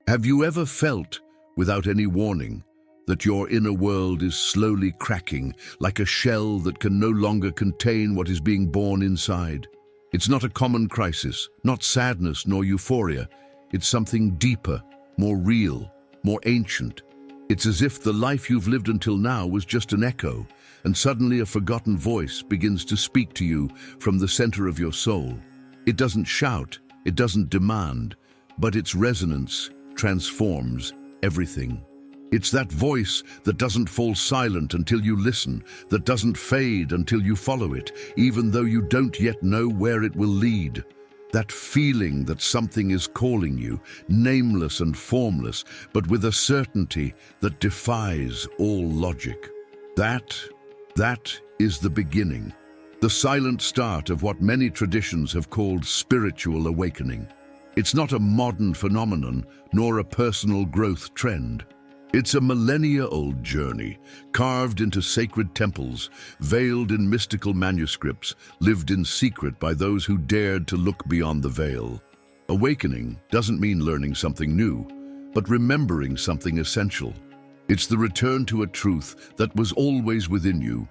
Have you ever felt, without any warning, that your inner world is slowly cracking like a shell that can no longer contain what is being born inside? It's not a common crisis, not sadness nor euphoria. It's something deeper, more real, more ancient. It's as if the life you've lived until now was just an echo, and suddenly a forgotten voice begins to speak to you from the center of your soul. It doesn't shout, it doesn't demand, but its resonance transforms everything. It's that voice that doesn't fall silent until you listen, that doesn't fade until you follow it, even though you don't yet know where it will lead. That feeling that something is calling you, nameless and formless, but with a certainty that defies all logic. That is the beginning, the silent start of what many traditions have called spiritual awakening. It's not a modern phenomenon, nor a personal growth trend. It's a millennia-old journey, carved into sacred temples, veiled in mystical manuscripts, lived in secret by those who dared to look beyond the veil. Awakening doesn't mean learning something new, but remembering something essential. It's the return to a truth that was always within you,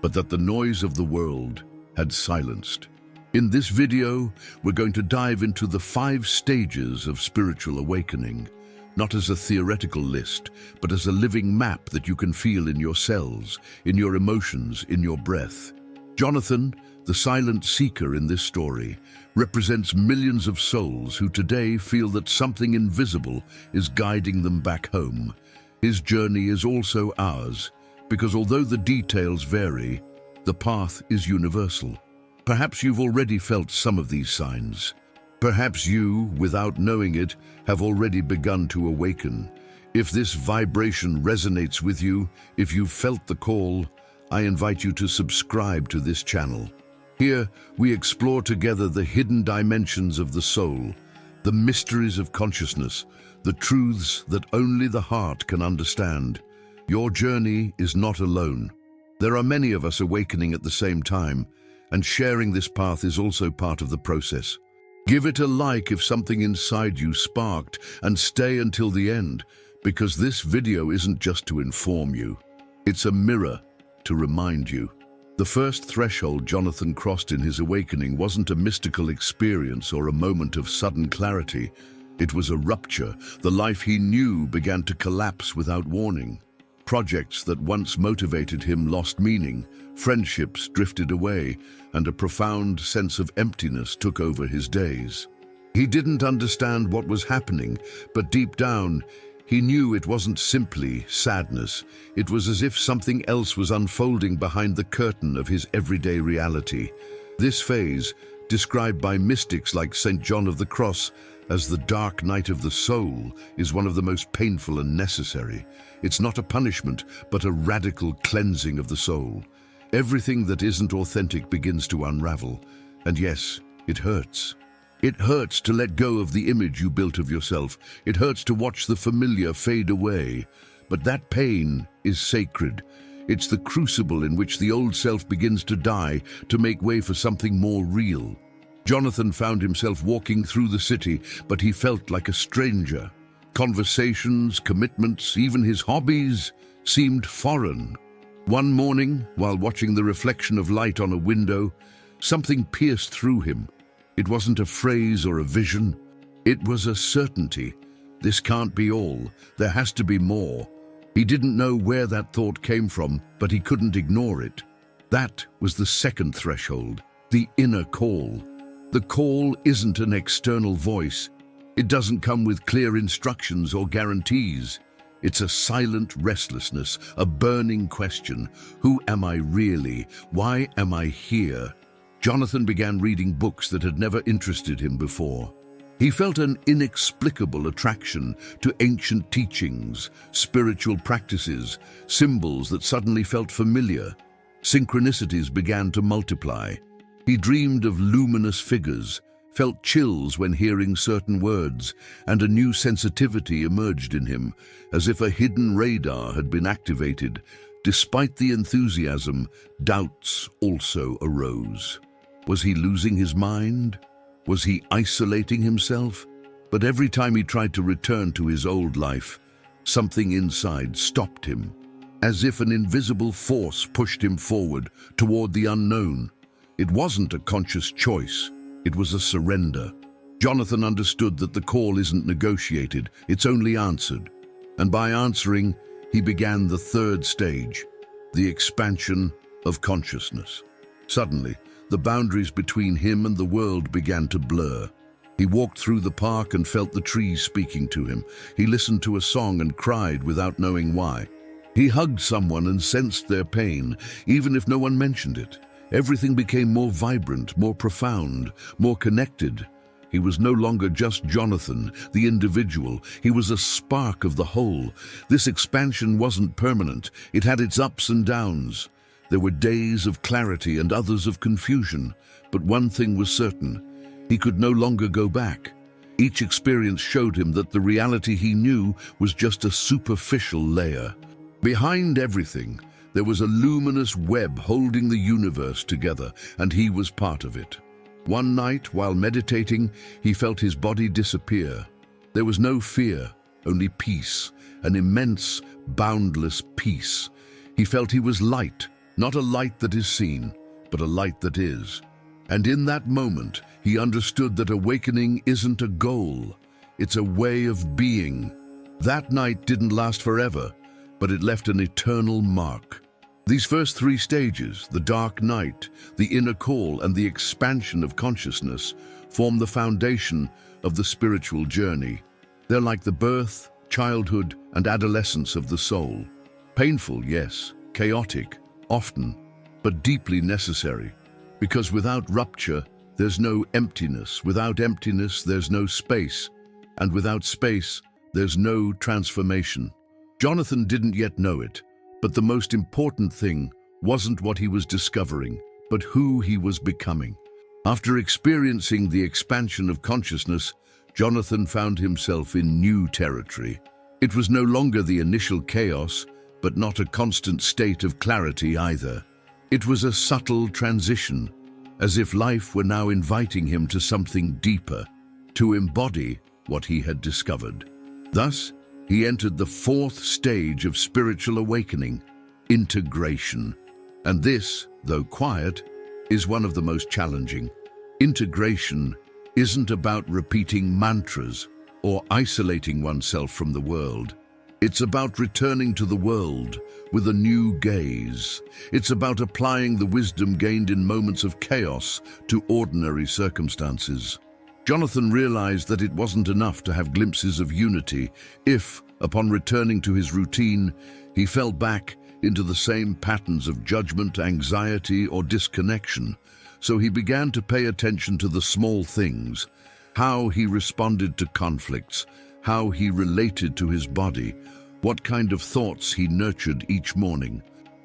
but that the noise of the world had silenced. In this video, we're going to dive into the 5 stages of spiritual awakening, not as a theoretical list, but as a living map that you can feel in your cells, in your emotions, in your breath. Jonathan, the silent seeker in this story, represents millions of souls who today feel that something invisible is guiding them back home. His journey is also ours, because although the details vary, the path is universal. Perhaps you've already felt some of these signs. Perhaps you, without knowing it, have already begun to awaken. If this vibration resonates with you, if you've felt the call, I invite you to subscribe to this channel. Here, we explore together the hidden dimensions of the soul, the mysteries of consciousness, the truths that only the heart can understand. Your journey is not alone. There are many of us awakening at the same time, and sharing this path is also part of the process. Give it a like if something inside you sparked, and stay until the end, because this video isn't just to inform you. It's a mirror to remind you. The first threshold Jonathan crossed in his awakening wasn't a mystical experience or a moment of sudden clarity. It was a rupture. The life he knew began to collapse without warning. Projects that once motivated him lost meaning, friendships drifted away, and a profound sense of emptiness took over his days. He didn't understand what was happening, but deep down, he knew it wasn't simply sadness. It was as if something else was unfolding behind the curtain of his everyday reality. This phase, described by mystics like St. John of the Cross as the dark night of the soul, is one of the most painful and necessary. It's not a punishment, but a radical cleansing of the soul. Everything that isn't authentic begins to unravel. And yes, it hurts. It hurts to let go of the image you built of yourself. It hurts to watch the familiar fade away. But that pain is sacred. It's the crucible in which the old self begins to die to make way for something more real. Jonathan found himself walking through the city, but he felt like a stranger. Conversations, commitments, even his hobbies seemed foreign. One morning, while watching the reflection of light on a window, something pierced through him. It wasn't a phrase or a vision. It was a certainty. This can't be all. There has to be more. He didn't know where that thought came from, but he couldn't ignore it. That was the second threshold, the inner call. The call isn't an external voice. It doesn't come with clear instructions or guarantees. It's a silent restlessness, a burning question. Who am I really? Why am I here? Jonathan began reading books that had never interested him before. He felt an inexplicable attraction to ancient teachings, spiritual practices, symbols that suddenly felt familiar. Synchronicities began to multiply. He dreamed of luminous figures, felt chills when hearing certain words, and a new sensitivity emerged in him, as if a hidden radar had been activated. Despite the enthusiasm, doubts also arose. Was he losing his mind? Was he isolating himself? But every time he tried to return to his old life, something inside stopped him, as if an invisible force pushed him forward toward the unknown. It wasn't a conscious choice, it was a surrender. Jonathan understood that the call isn't negotiated, it's only answered. And by answering, he began the third stage, the expansion of consciousness. Suddenly, the boundaries between him and the world began to blur. He walked through the park and felt the trees speaking to him. He listened to a song and cried without knowing why. He hugged someone and sensed their pain, even if no one mentioned it. Everything became more vibrant, more profound, more connected. He was no longer just Jonathan, the individual. He was a spark of the whole. This expansion wasn't permanent. It had its ups and downs. There were days of clarity and others of confusion. But one thing was certain. He could no longer go back. Each experience showed him that the reality he knew was just a superficial layer. Behind everything, there was a luminous web holding the universe together, and he was part of it. One night, while meditating, he felt his body disappear. There was no fear, only peace, an immense, boundless peace. He felt he was light, not a light that is seen, but a light that is. And in that moment, he understood that awakening isn't a goal, it's a way of being. That night didn't last forever, but it left an eternal mark. These first three stages, the dark night, the inner call, and the expansion of consciousness, form the foundation of the spiritual journey. They're like the birth, childhood, and adolescence of the soul. Painful, yes, chaotic, often, but deeply necessary. Because without rupture, there's no emptiness. Without emptiness, there's no space. And without space, there's no transformation. Jonathan didn't yet know it, but the most important thing wasn't what he was discovering, but who he was becoming. After experiencing the expansion of consciousness, Jonathan found himself in new territory. It was no longer the initial chaos, but not a constant state of clarity either. It was a subtle transition, as if life were now inviting him to something deeper, to embody what he had discovered. Thus, he entered the fourth stage of spiritual awakening, integration. And this, though quiet, is one of the most challenging. Integration isn't about repeating mantras or isolating oneself from the world. It's about returning to the world with a new gaze. It's about applying the wisdom gained in moments of chaos to ordinary circumstances. Jonathan realized that it wasn't enough to have glimpses of unity if, upon returning to his routine, he fell back into the same patterns of judgment, anxiety, or disconnection. So he began to pay attention to the small things, how he responded to conflicts, how he related to his body, what kind of thoughts he nurtured each morning.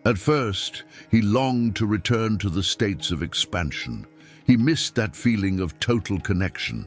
At first, he longed to return to the states of expansion. He missed that feeling of total connection.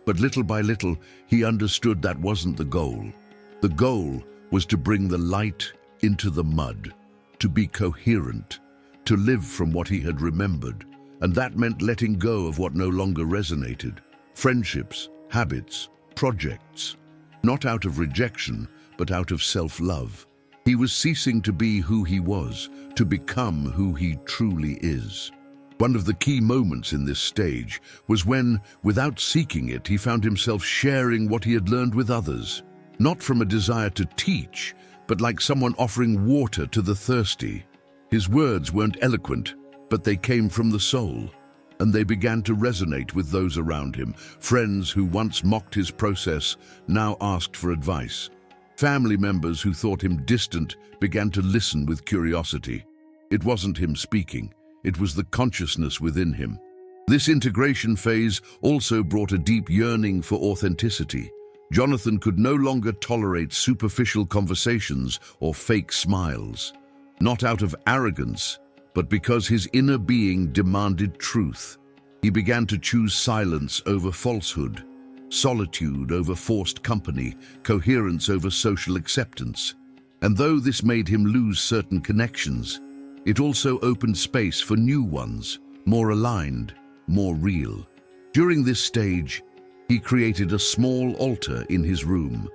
But little by little, he understood that wasn't the goal. The goal was to bring the light into the mud, to be coherent, to live from what he had remembered. And that meant letting go of what no longer resonated. Friendships, habits, projects. Not out of rejection, but out of self-love. He was ceasing to be who he was, to become who he truly is. One of the key moments in this stage was when, without seeking it, he found himself sharing what he had learned with others. Not from a desire to teach, but like someone offering water to the thirsty. His words weren't eloquent, but they came from the soul, and they began to resonate with those around him. Friends who once mocked his process now asked for advice. Family members who thought him distant began to listen with curiosity. It wasn't him speaking, it was the consciousness within him. This integration phase also brought a deep yearning for authenticity. Jonathan could no longer tolerate superficial conversations or fake smiles. Not out of arrogance, but because his inner being demanded truth. He began to choose silence over falsehood, solitude over forced company, coherence over social acceptance. And though this made him lose certain connections, it also opened space for new ones, more aligned, more real. During this stage, he created a small altar in his room.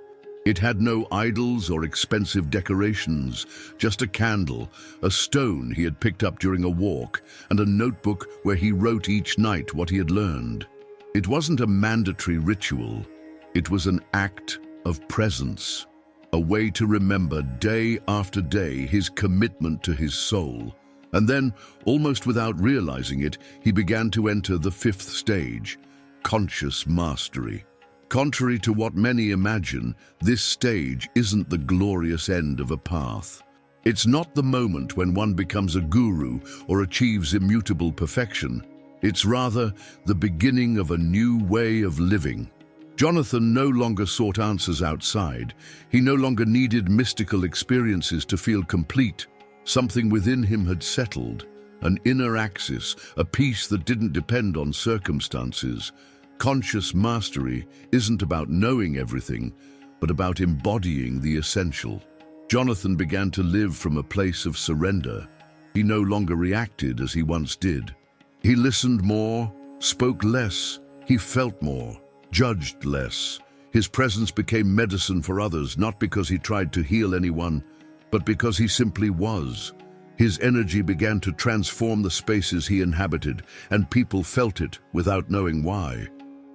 It had no idols or expensive decorations, just a candle, a stone he had picked up during a walk, and a notebook where he wrote each night what he had learned. It wasn't a mandatory ritual. It was an act of presence, a way to remember day after day his commitment to his soul. And then, almost without realizing it, he began to enter the fifth stage, conscious mastery. Contrary to what many imagine, this stage isn't the glorious end of a path. It's not the moment when one becomes a guru or achieves immutable perfection. It's rather the beginning of a new way of living. Jonathan no longer sought answers outside. He no longer needed mystical experiences to feel complete. Something within him had settled, an inner axis, a peace that didn't depend on circumstances. Conscious mastery isn't about knowing everything, but about embodying the essential. Jonathan began to live from a place of surrender. He no longer reacted as he once did. He listened more, spoke less, he felt more, judged less. His presence became medicine for others, not because he tried to heal anyone, but because he simply was. His energy began to transform the spaces he inhabited, and people felt it without knowing why.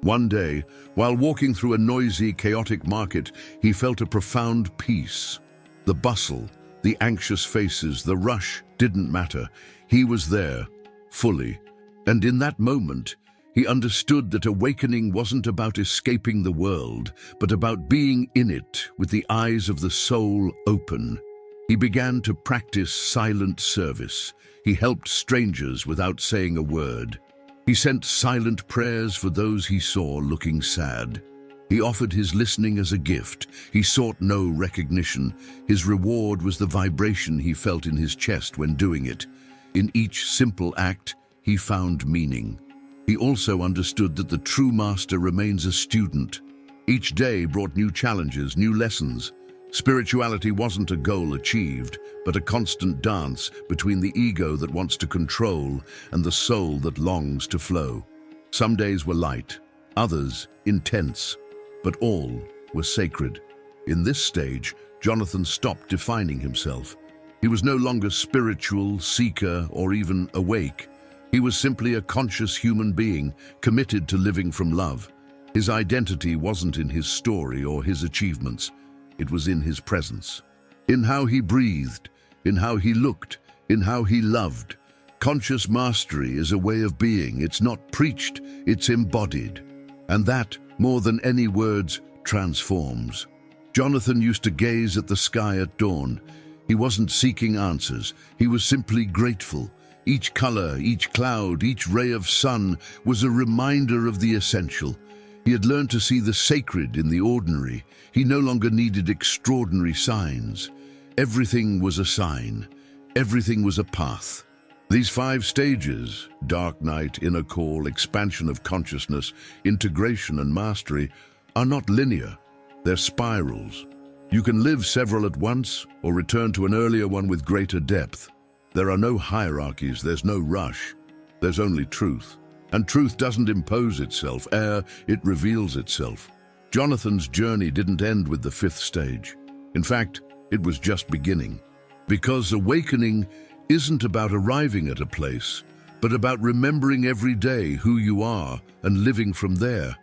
One day, while walking through a noisy, chaotic market, he felt a profound peace. The bustle, the anxious faces, the rush didn't matter. He was there, fully. And in that moment, he understood that awakening wasn't about escaping the world, but about being in it with the eyes of the soul open. He began to practice silent service. He helped strangers without saying a word. He sent silent prayers for those he saw looking sad. He offered his listening as a gift. He sought no recognition. His reward was the vibration he felt in his chest when doing it. In each simple act, he found meaning. He also understood that the true master remains a student. Each day brought new challenges, new lessons. Spirituality wasn't a goal achieved, but a constant dance between the ego that wants to control and the soul that longs to flow. Some days were light, others intense, but all were sacred. In this stage, Jonathan stopped defining himself. He was no longer spiritual, seeker, or even awake. He was simply a conscious human being, committed to living from love. His identity wasn't in his story or his achievements. It was in his presence, in how he breathed, in how he looked, in how he loved. Conscious mastery is a way of being. It's not preached, it's embodied. And that, more than any words, transforms. Jonathan used to gaze at the sky at dawn. He wasn't seeking answers. He was simply grateful. Each color, each cloud, each ray of sun was a reminder of the essential. He had learned to see the sacred in the ordinary. He no longer needed extraordinary signs. Everything was a sign. Everything was a path. These 5 stages, dark night, inner call, expansion of consciousness, integration and mastery, are not linear. They're spirals. You can live several at once or return to an earlier one with greater depth. There are no hierarchies, there's no rush. There's only truth. And truth doesn't impose itself, it reveals itself. Jonathan's journey didn't end with the 5th stage. In fact, it was just beginning. Because awakening isn't about arriving at a place, but about remembering every day who you are and living from there.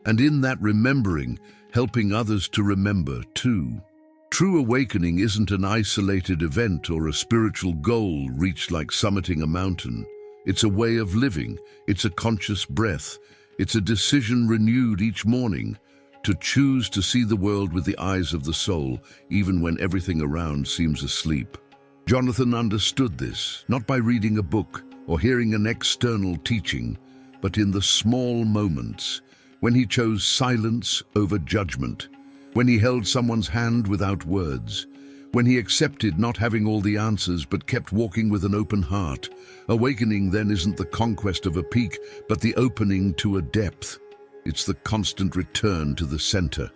And in that remembering, helping others to remember too. True awakening isn't an isolated event or a spiritual goal reached like summiting a mountain. It's a way of living. It's a conscious breath. It's a decision renewed each morning to choose to see the world with the eyes of the soul, even when everything around seems asleep. Jonathan understood this, not by reading a book or hearing an external teaching, but in the small moments, when he chose silence over judgment, when he held someone's hand without words, when he accepted not having all the answers but kept walking with an open heart. Awakening then isn't the conquest of a peak, but the opening to a depth. It's the constant return to the center,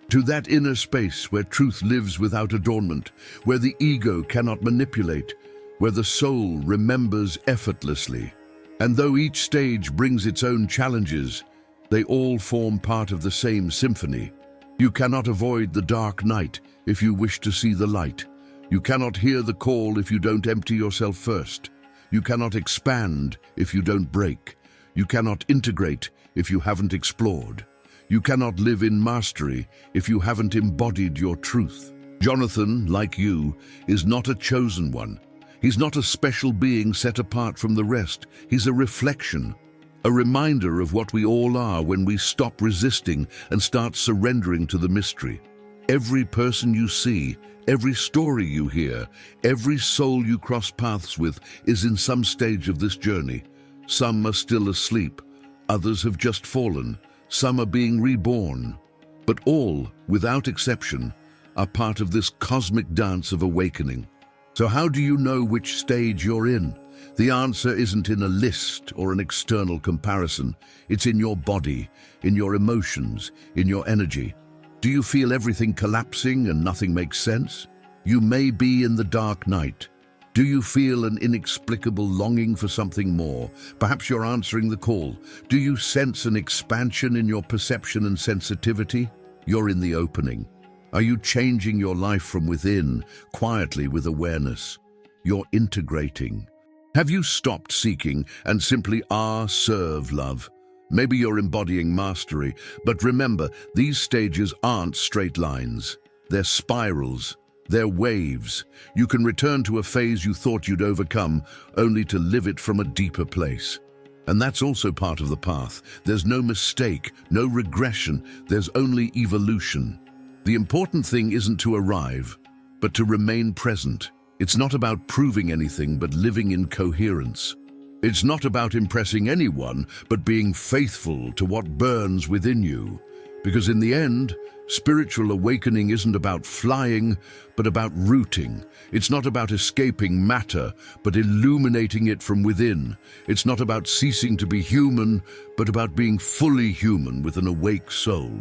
to that inner space where truth lives without adornment, where the ego cannot manipulate, where the soul remembers effortlessly. And though each stage brings its own challenges, They all form part of the same symphony. You cannot avoid the dark night if you wish to see the light. You cannot hear the call if you don't empty yourself first. You cannot expand if you don't break. You cannot integrate if you haven't explored. You cannot live in mastery if you haven't embodied your truth. Jonathan, like you, is not a chosen one. He's not a special being set apart from the rest. He's a reflection, a reminder of what we all are when we stop resisting and start surrendering to the mystery. Every person you see, every story you hear, every soul you cross paths with is in some stage of this journey. Some are still asleep, others have just fallen, some are being reborn. But all, without exception, are part of this cosmic dance of awakening. So how do you know which stage you're in? The answer isn't in a list or an external comparison. It's in your body, in your emotions, in your energy. Do you feel everything collapsing and nothing makes sense? You may be in the dark night. Do you feel an inexplicable longing for something more? Perhaps you're answering the call. Do you sense an expansion in your perception and sensitivity? You're in the opening. Are you changing your life from within, quietly with awareness? You're integrating. Have you stopped seeking and simply serve love? Maybe you're embodying mastery, but remember, these stages aren't straight lines. They're spirals. They're waves. You can return to a phase you thought you'd overcome, only to live it from a deeper place. And that's also part of the path. There's no mistake, no regression. There's only evolution. The important thing isn't to arrive, but to remain present. It's not about proving anything, but living in coherence. It's not about impressing anyone, but being faithful to what burns within you. Because in the end, spiritual awakening isn't about flying, but about rooting. It's not about escaping matter, but illuminating it from within. It's not about ceasing to be human, but about being fully human with an awake soul.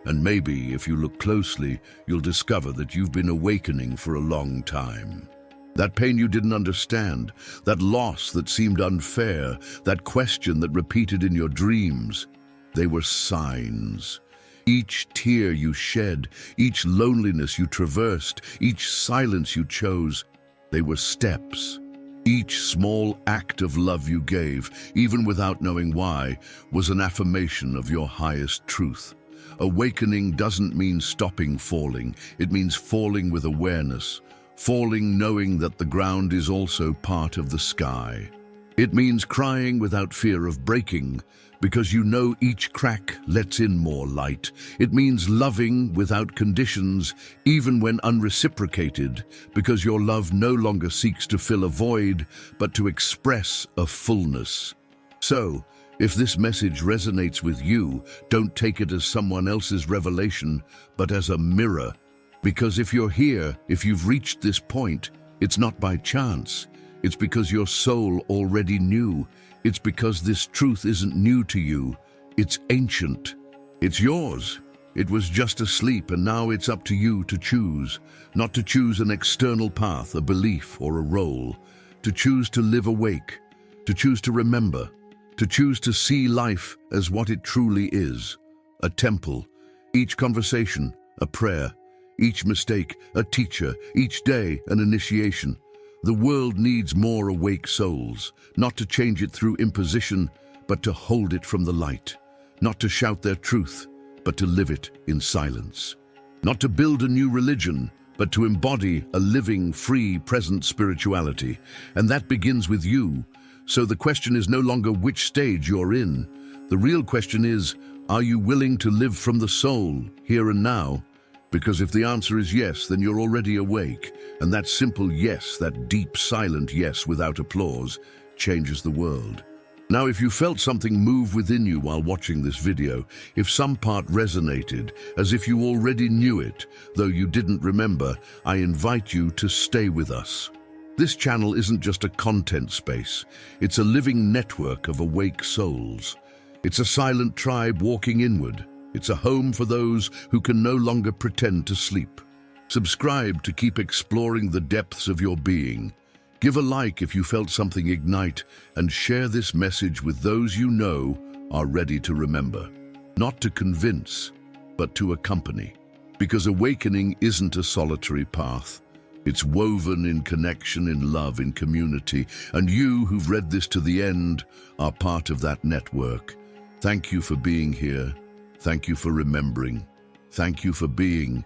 And maybe, if you look closely, you'll discover that you've been awakening for a long time. That pain you didn't understand, that loss that seemed unfair, that question that repeated in your dreams, they were signs. Each tear you shed, each loneliness you traversed, each silence you chose, they were steps. Each small act of love you gave, even without knowing why, was an affirmation of your highest truth. Awakening doesn't mean stopping falling. It means falling with awareness, falling knowing that the ground is also part of the sky. It means crying without fear of breaking, because you know each crack lets in more light. It means loving without conditions, even when unreciprocated, because your love no longer seeks to fill a void, but to express a fullness. So, if this message resonates with you, don't take it as someone else's revelation, but as a mirror. Because if you're here, if you've reached this point, it's not by chance. It's because your soul already knew. It's because this truth isn't new to you. It's ancient. It's yours. It was just asleep, and now it's up to you to choose. Not to choose an external path, a belief, or a role. To choose to live awake. To choose to remember. To choose to see life as what it truly is. A temple. Each conversation, a prayer. Each mistake, a teacher. Each day, an initiation. The world needs more awake souls, not to change it through imposition, but to hold it from the light. Not to shout their truth, but to live it in silence. Not to build a new religion, but to embody a living, free, present spirituality. And that begins with you. So the question is no longer which stage you're in. The real question is, are you willing to live from the soul, here and now? Because if the answer is yes, then you're already awake. And that simple yes, that deep, silent yes without applause, changes the world. Now, if you felt something move within you while watching this video, if some part resonated, as if you already knew it, though you didn't remember, I invite you to stay with us. This channel isn't just a content space. It's a living network of awake souls. It's a silent tribe walking inward. It's a home for those who can no longer pretend to sleep. Subscribe to keep exploring the depths of your being. Give a like if you felt something ignite, and share this message with those you know are ready to remember. not to convince, but to accompany. Because awakening isn't a solitary path. It's woven in connection, in love, in community. And you who've read this to the end are part of that network. Thank you for being here. Thank you for remembering. Thank you for being